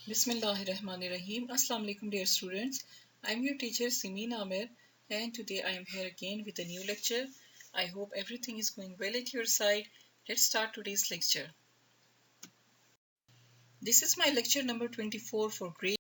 Bismillahirrahmanirrahim. Assalamu alaikum, dear students. I'm your teacher Simin Amir, and today I am here again with a new lecture. I hope everything is going well at your side. Let's start today's lecture. This is my lecture number 24 for grade.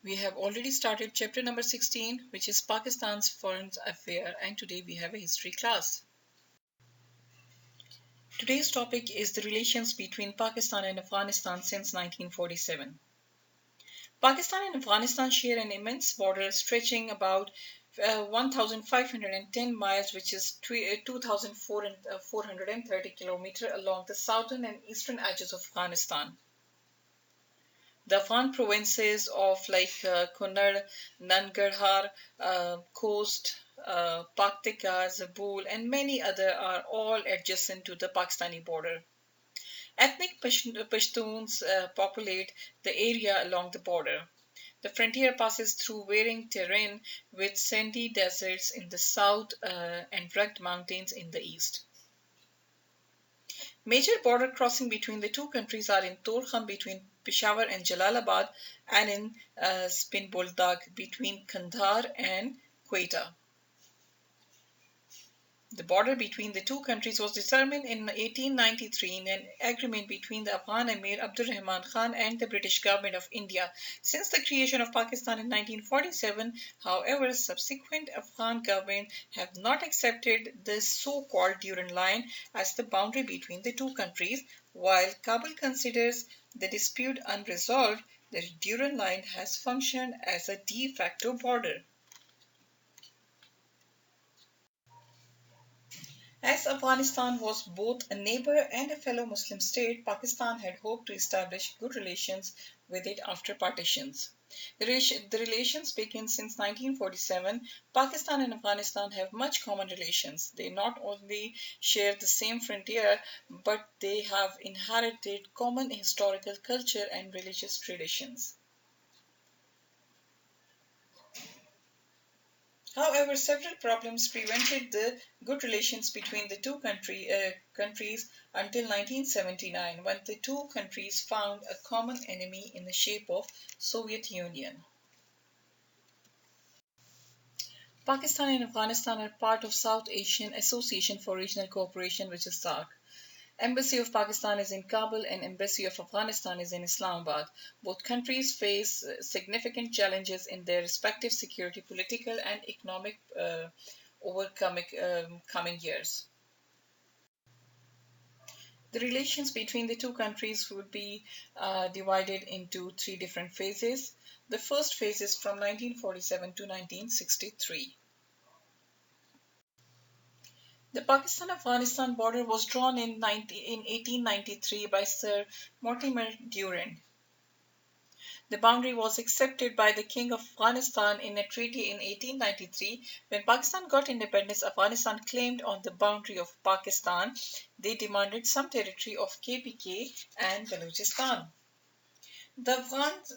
We have already started chapter number 16, which is Pakistan's foreign affair, and today we have a history class. Today's topic is the relations between Pakistan and Afghanistan since 1947. Pakistan and Afghanistan share an immense border stretching about 1,510 miles, which is 2,430 kilometers along the southern and eastern edges of Afghanistan. The Afghan provinces of Kunar, Nangarhar, Khost, Paktika, Zabul, and many other are all adjacent to the Pakistani border. Ethnic Pashtuns populate the area along the border. The frontier passes through varying terrain with sandy deserts in the south and rugged mountains in the east. Major border crossing between the two countries are in Torkham between Peshawar and Jalalabad and in Spinboldag between Kandahar and Quetta. The border between the two countries was determined in 1893 in an agreement between the Afghan Emir Abdur Rahman Khan and the British government of India. Since the creation of Pakistan in 1947, however, subsequent Afghan governments have not accepted this so-called Durand line as the boundary between the two countries. While Kabul considers the dispute unresolved, the Durand line has functioned as a de facto border. As Afghanistan was both a neighbor and a fellow Muslim state, Pakistan had hoped to establish good relations with it after partitions. The relations begin since 1947. Pakistan and Afghanistan have much common relations. They not only share the same frontier, but they have inherited common historical culture and religious traditions. However, several problems prevented the good relations between the two countries until 1979, when the two countries found a common enemy in the shape of Soviet Union. Pakistan and Afghanistan are part of South Asian Association for Regional Cooperation, which is SAARC. Embassy of Pakistan is in Kabul and Embassy of Afghanistan is in Islamabad. Both countries face significant challenges in their respective security, political, and economic overcoming coming years. The relations between the two countries would be divided into three different phases. The first phase is from 1947 to 1963. The Pakistan-Afghanistan border was drawn in 1893 by Sir Mortimer Durand. The boundary was accepted by the King of Afghanistan in a treaty in 1893. When Pakistan got independence, Afghanistan claimed on the boundary of Pakistan. They demanded some territory of KPK and Balochistan. The Afghans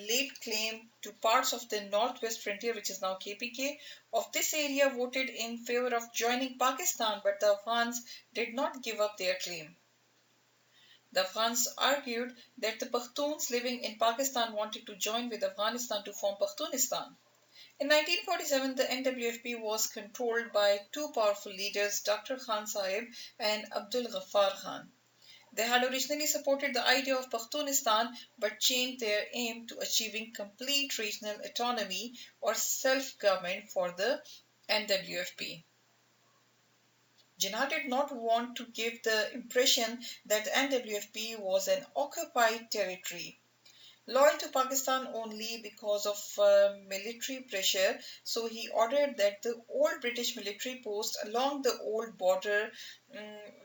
laid claim to parts of the northwest frontier, which is now KPK. Of this area, voted in favor of joining Pakistan, but the Afghans did not give up their claim. The Afghans argued that the Pakhtuns living in Pakistan wanted to join with Afghanistan to form Pakhtunistan. In 1947, the NWFP was controlled by two powerful leaders, Dr. Khan Sahib and Abdul Ghaffar Khan. They had originally supported the idea of Pakhtunistan but changed their aim to achieving complete regional autonomy or self-government for the NWFP. Jinnah did not want to give the impression that the NWFP was an occupied territory, loyal to Pakistan only because of military pressure, so he ordered that the old British military posts along the old border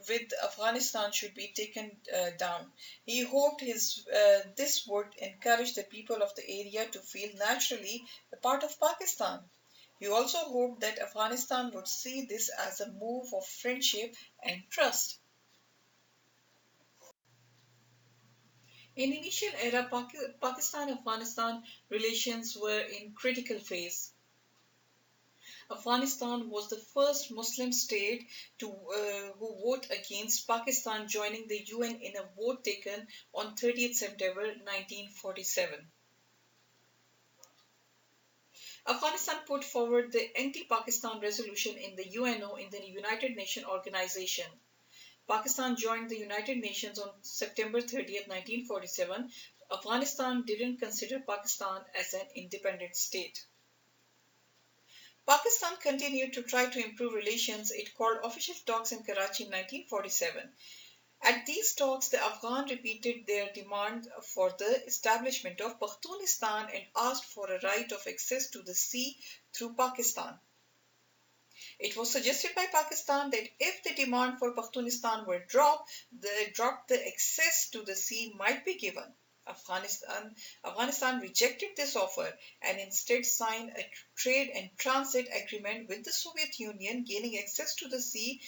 with Afghanistan should be taken down. He hoped this would encourage the people of the area to feel naturally a part of Pakistan. He also hoped that Afghanistan would see this as a move of friendship and trust. In initial era, Pakistan-Afghanistan relations were in critical phase. Afghanistan was the first Muslim state to who vote against Pakistan joining the UN in a vote taken on 30th September 1947. Afghanistan put forward the anti-Pakistan resolution in the UNO in the United Nations organization. Pakistan joined the United Nations on September 30th, 1947. Afghanistan didn't consider Pakistan as an independent state. Pakistan continued to try to improve relations. It called official talks in Karachi in 1947. At these talks, the Afghans repeated their demand for the establishment of Pakhtunistan and asked for a right of access to the sea through Pakistan. It was suggested by Pakistan that if the demand for Pakhtunistan were dropped, the access to the sea might be given. Afghanistan rejected this offer and instead signed a trade and transit agreement with the Soviet Union, gaining access to the sea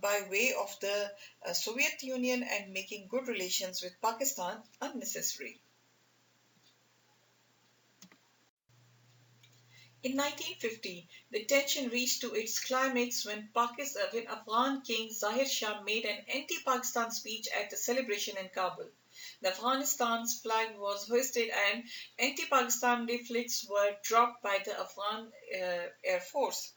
by way of the Soviet Union and making good relations with Pakistan unnecessary. In 1950, the tension reached to its climax when Afghan King Zahir Shah made an anti-Pakistan speech at a celebration in Kabul. The Afghanistan's flag was hoisted and anti-Pakistan leaflets were dropped by the Afghan Air Force.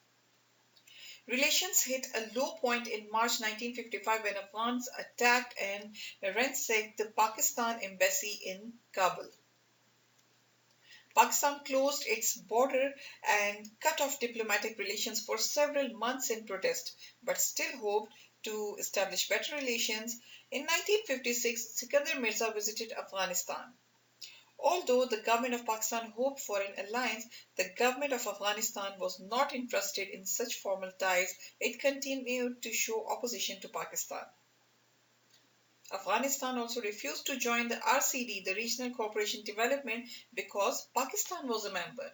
Relations hit a low point in March 1955 when Afghans attacked and ransacked the Pakistan embassy in Kabul. Pakistan closed its border and cut off diplomatic relations for several months in protest, but still hoped to establish better relations. In 1956, Sikandar Mirza visited Afghanistan. Although the government of Pakistan hoped for an alliance, the government of Afghanistan was not interested in such formal ties. It continued to show opposition to Pakistan. Afghanistan also refused to join the RCD, the Regional Cooperation Development, because Pakistan was a member.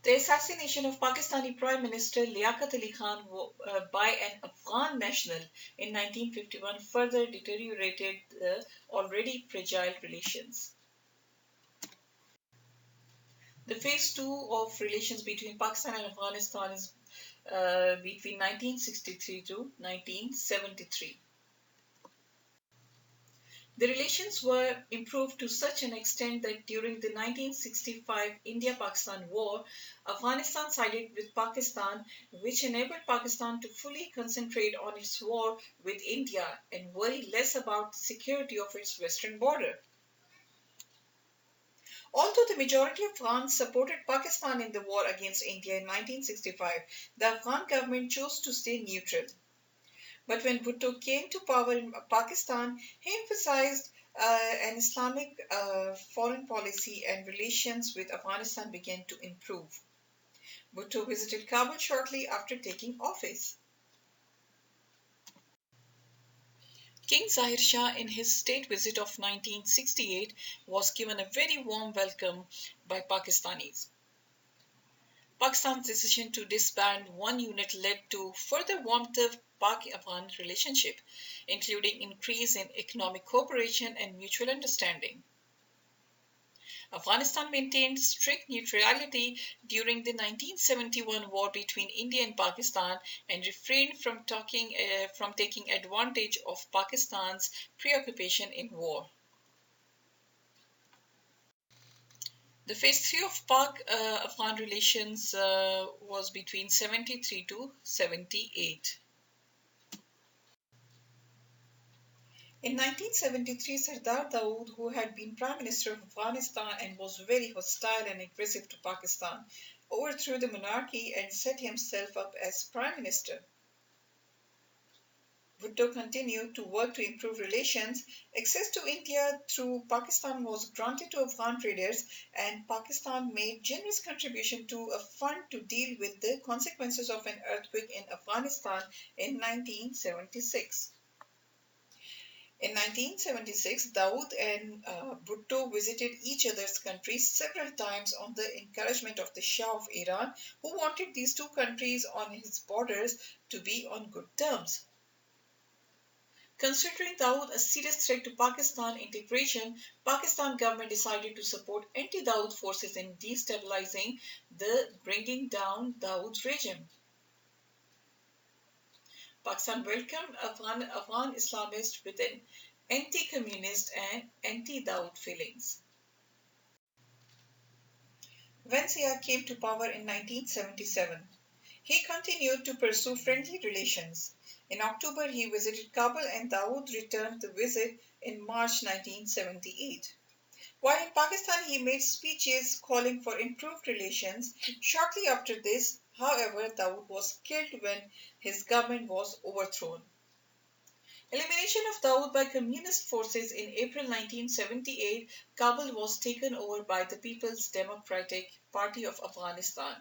The assassination of Pakistani Prime Minister Liaquat Ali Khan by an Afghan national in 1951 further deteriorated the already fragile relations. The phase two of relations between Pakistan and Afghanistan is between 1963 to 1973. The relations were improved to such an extent that during the 1965 India-Pakistan War, Afghanistan sided with Pakistan, which enabled Pakistan to fully concentrate on its war with India and worry less about the security of its western border. Although the majority of Afghans supported Pakistan in the war against India in 1965, the Afghan government chose to stay neutral. But when Bhutto came to power in Pakistan, he emphasized an Islamic foreign policy and relations with Afghanistan began to improve. Bhutto visited Kabul shortly after taking office. King Zahir Shah, in his state visit of 1968, was given a very warm welcome by Pakistanis. Pakistan's decision to disband one unit led to further warmth of Pak-Afghan relationship, including increase in economic cooperation and mutual understanding. Afghanistan maintained strict neutrality during the 1971 war between India and Pakistan and refrained from taking advantage of Pakistan's preoccupation in war. The phase three of Pak-Afghan relations was between 73 to 78. In 1973, Sardar Dawood, who had been Prime Minister of Afghanistan and was very hostile and aggressive to Pakistan, overthrew the monarchy and set himself up as Prime Minister. Bhutto continued to work to improve relations. Access to India through Pakistan was granted to Afghan traders, and Pakistan made generous contribution to a fund to deal with the consequences of an earthquake in Afghanistan in 1976. In 1976, Dawood and Bhutto visited each other's countries several times on the encouragement of the Shah of Iran, who wanted these two countries on his borders to be on good terms. Considering Dawood a serious threat to Pakistan integration, Pakistan government decided to support anti-Dawood forces in destabilizing the bringing down Dawood regime. Pakistan welcomed Afghan Islamists with an anti-communist and anti-Dawood feelings. When Zia came to power in 1977, he continued to pursue friendly relations. In October, he visited Kabul and Dawood returned the visit in March 1978. While in Pakistan, he made speeches calling for improved relations. Shortly after this, however, Dawood was killed when his government was overthrown. Elimination of Dawood by communist forces in April 1978, Kabul was taken over by the People's Democratic Party of Afghanistan.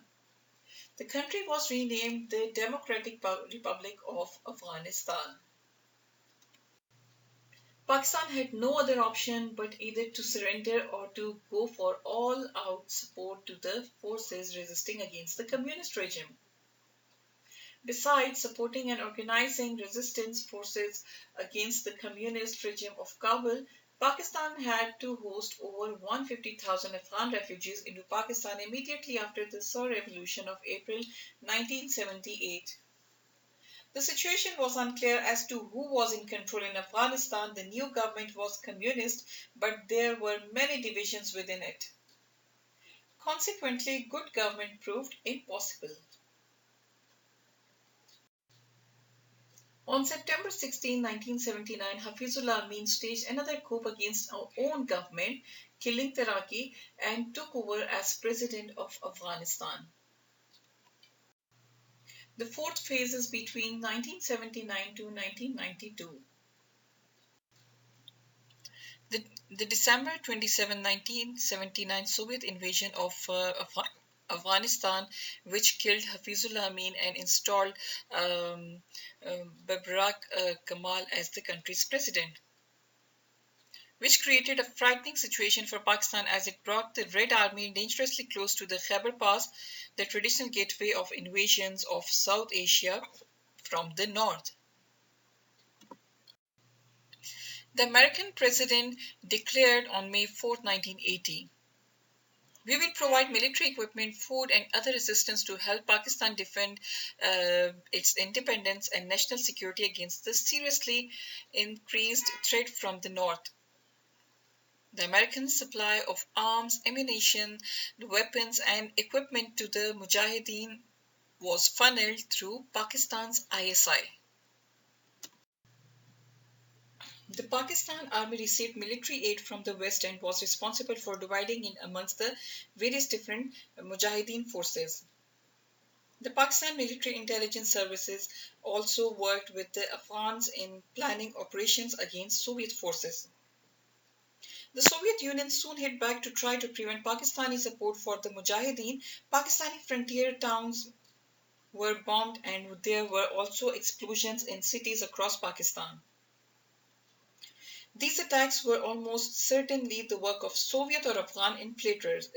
The country was renamed the Democratic Republic of Afghanistan. Pakistan had no other option but either to surrender or to go for all out support to the forces resisting against the communist regime. Besides supporting and organizing resistance forces against the communist regime of Kabul, Pakistan had to host over 150,000 Afghan refugees into Pakistan immediately after the Saur Revolution of April 1978. The situation was unclear as to who was in control in Afghanistan. The new government was communist, but there were many divisions within it. Consequently, good government proved impossible. On September 16, 1979, Hafizullah Amin staged another coup against our own government, killing Taraki, and took over as president of Afghanistan. The fourth phase is between 1979 to 1992. The, the December 27, 1979 Soviet invasion of Afghanistan, which killed Hafizullah Amin and installed Babrak Kamal as the country's president, which created a frightening situation for Pakistan as it brought the Red Army dangerously close to the Khyber Pass, the traditional gateway of invasions of South Asia from the north. The American president declared on May 4, 1980, "We will provide military equipment, food, and other assistance to help Pakistan defend its independence and national security against the seriously increased threat from the north." The American supply of arms, ammunition, weapons, and equipment to the Mujahideen was funneled through Pakistan's ISI. The Pakistan Army received military aid from the West and was responsible for dividing it amongst the various different Mujahideen forces. The Pakistan Military Intelligence Services also worked with the Afghans in planning operations against Soviet forces. The Soviet Union soon hit back to try to prevent Pakistani support for the Mujahideen. Pakistani frontier towns were bombed and there were also explosions in cities across Pakistan. These attacks were almost certainly the work of Soviet or Afghan infiltrators.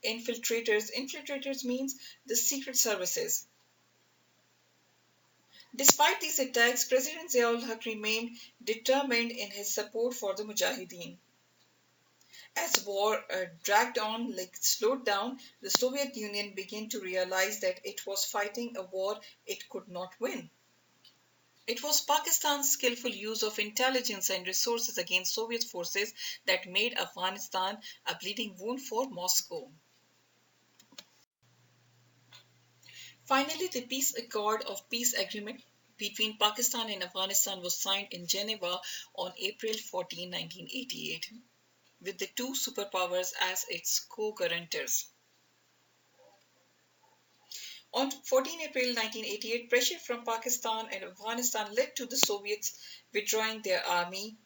Infiltrators means the secret services. Despite these attacks, President Ziaul Haq remained determined in his support for the Mujahideen. As war slowed down, the Soviet Union began to realize that it was fighting a war it could not win. It was Pakistan's skillful use of intelligence and resources against Soviet forces that made Afghanistan a bleeding wound for Moscow. Finally, the peace accord of peace agreement between Pakistan and Afghanistan was signed in Geneva on April 14, 1988, with the two superpowers as its co-guarantors. On 14 April 1988, pressure from Pakistan and Afghanistan led to the Soviets withdrawing their army.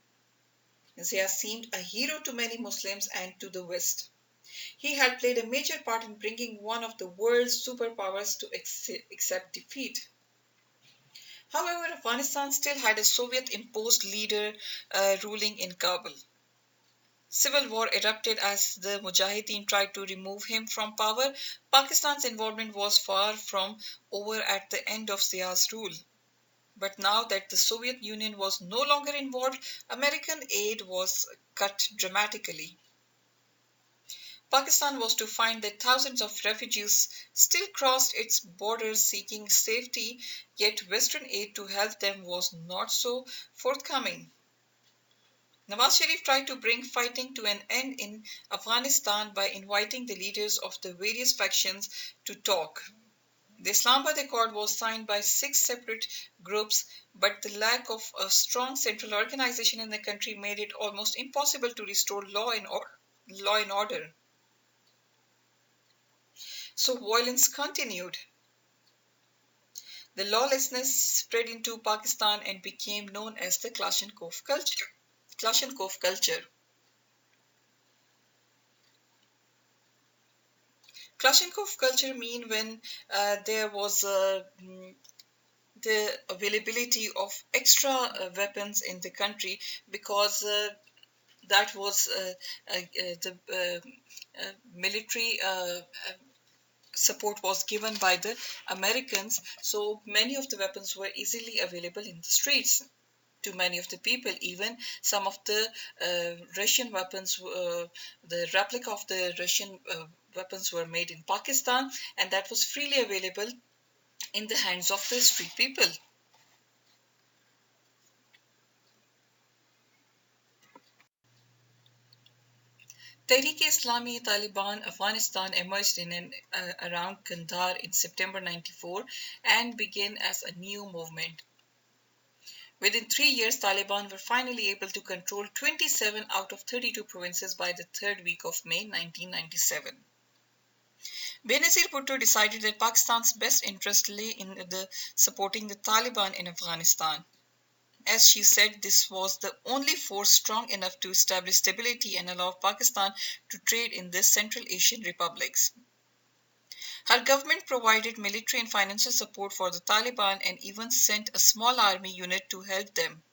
Zia seemed a hero to many Muslims and to the West. He had played a major part in bringing one of the world's superpowers to accept defeat. However, Afghanistan still had a Soviet-imposed leader ruling in Kabul. Civil war erupted as the Mujahideen tried to remove him from power. Pakistan's involvement was far from over at the end of Zia's rule. But now that the Soviet Union was no longer involved, American aid was cut dramatically. Pakistan was to find that thousands of refugees still crossed its borders seeking safety, yet Western aid to help them was not so forthcoming. Nawaz Sharif tried to bring fighting to an end in Afghanistan by inviting the leaders of the various factions to talk. The Islamabad Accord was signed by 6 separate groups, but the lack of a strong central organization in the country made it almost impossible to restore law and order. So violence continued. The lawlessness spread into Pakistan and became known as the Kalashnikov culture. Kalashnikov culture. Kalashnikov culture mean when there was the availability of extra weapons in the country because that was the military support was given by the Americans. So many of the weapons were easily available in the streets to many of the people. Even some of the Russian weapons, the replica of the Russian weapons were made in Pakistan, and that was freely available in the hands of the street people. Tehreek-e-Islami Taliban Afghanistan emerged around Kandahar in September 94 and began as a new movement. Within 3 years, Taliban were finally able to control 27 out of 32 provinces by the third week of May 1997. Benazir Bhutto decided that Pakistan's best interest lay in supporting the Taliban in Afghanistan. As she said, this was the only force strong enough to establish stability and allow Pakistan to trade in the Central Asian republics. Her government provided military and financial support for the Taliban and even sent a small army unit to help them.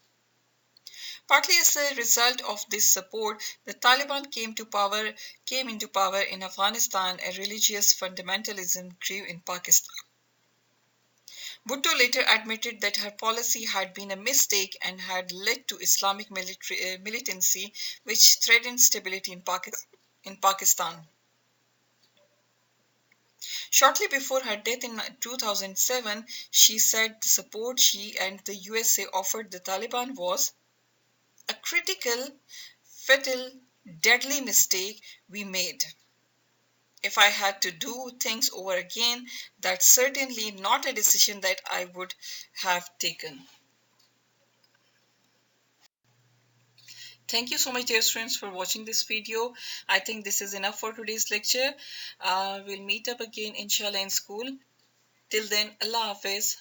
Partly as a result of this support, the Taliban came into power in Afghanistan and religious fundamentalism grew in Pakistan. Bhutto later admitted that her policy had been a mistake and had led to Islamic militancy, which threatened stability in Pakistan. Shortly before her death in 2007, she said the support she and the USA offered the Taliban was a critical, fatal, deadly mistake we made. If I had to do things over again, that's certainly not a decision that I would have taken. Thank you so much, dear students, for watching this video. I think this is enough for today's lecture. We'll meet up again, inshallah, in school. Till then, Allah Hafiz.